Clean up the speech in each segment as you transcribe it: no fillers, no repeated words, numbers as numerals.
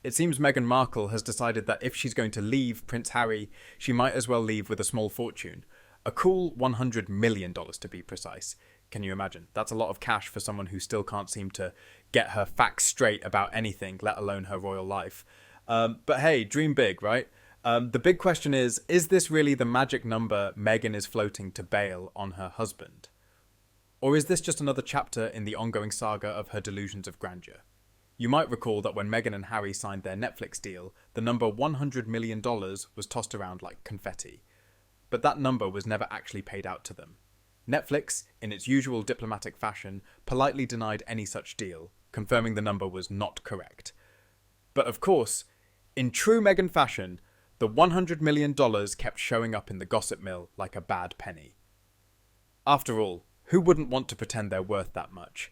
It seems Meghan Markle has decided that if she's going to leave Prince Harry, she might as well leave with a small fortune. A cool $100 million to be precise. Can you imagine? That's a lot of cash for someone who still can't seem to get her facts straight about anything, let alone her royal life. But hey, dream big, right? The big question is this really the magic number Meghan is floating to bail on her husband? Or is this just another chapter in the ongoing saga of her delusions of grandeur? You might recall that when Meghan and Harry signed their Netflix deal, the number $100 million was tossed around like confetti. But that number was never actually paid out to them. Netflix, in its usual diplomatic fashion, politely denied any such deal, confirming the number was not correct. But of course, in true Meghan fashion, the $100 million kept showing up in the gossip mill like a bad penny. After all, who wouldn't want to pretend they're worth that much?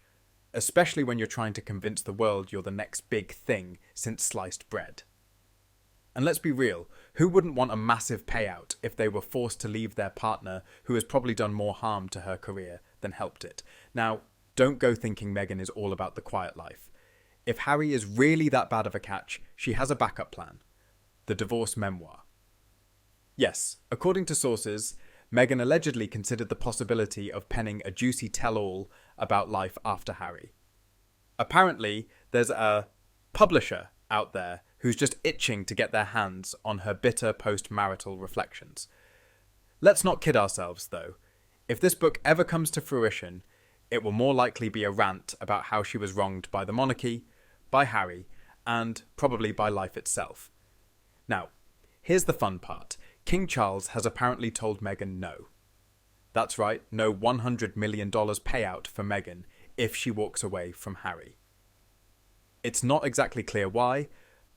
Especially when you're trying to convince the world you're the next big thing since sliced bread. And let's be real, who wouldn't want a massive payout if they were forced to leave their partner who has probably done more harm to her career than helped it? Now, don't go thinking Meghan is all about the quiet life. If Harry is really that bad of a catch, she has a backup plan. The divorce memoir. Yes, according to sources, Meghan allegedly considered the possibility of penning a juicy tell-all about life after Harry. Apparently, there's a publisher out there who's just itching to get their hands on her bitter post-marital reflections. Let's not kid ourselves, though. If this book ever comes to fruition, it will more likely be a rant about how she was wronged by the monarchy, by Harry, and probably by life itself. Now, here's the fun part. King Charles has apparently told Meghan no. That's right, no $100 million payout for Meghan if she walks away from Harry. It's not exactly clear why,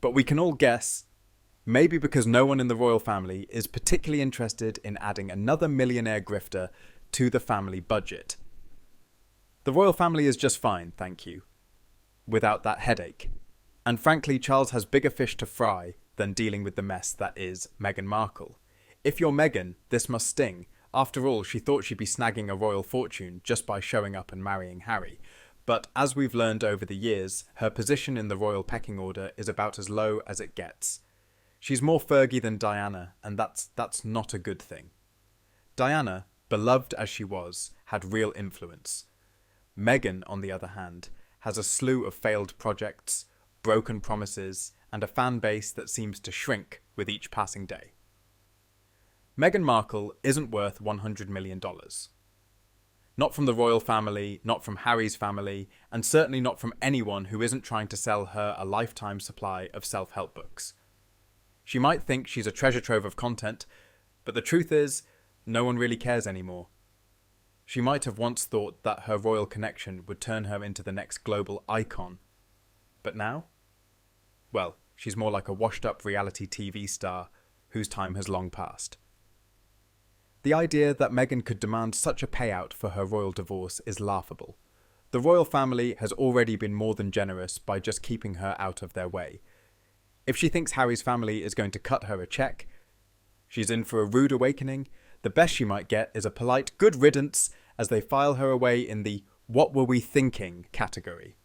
but we can all guess, maybe because no one in the royal family is particularly interested in adding another millionaire grifter to the family budget. The royal family is just fine, thank you, without that headache. And frankly, Charles has bigger fish to fry than dealing with the mess that is Meghan Markle. If you're Meghan, this must sting. After all, she thought she'd be snagging a royal fortune just by showing up and marrying Harry. But as we've learned over the years, her position in the royal pecking order is about as low as it gets. She's more Fergie than Diana, and that's not a good thing. Diana, beloved as she was, had real influence. Meghan, on the other hand, has a slew of failed projects, broken promises, and a fan base that seems to shrink with each passing day. Meghan Markle isn't worth $100 million. Not from the royal family, not from Harry's family, and certainly not from anyone who isn't trying to sell her a lifetime supply of self-help books. She might think she's a treasure trove of content, but the truth is, no one really cares anymore. She might have once thought that her royal connection would turn her into the next global icon. But now? Well, she's more like a washed-up reality TV star whose time has long passed. The idea that Meghan could demand such a payout for her royal divorce is laughable. The royal family has already been more than generous by just keeping her out of their way. If she thinks Harry's family is going to cut her a check, she's in for a rude awakening. The best she might get is a polite good riddance as they file her away in the "what were we thinking" category.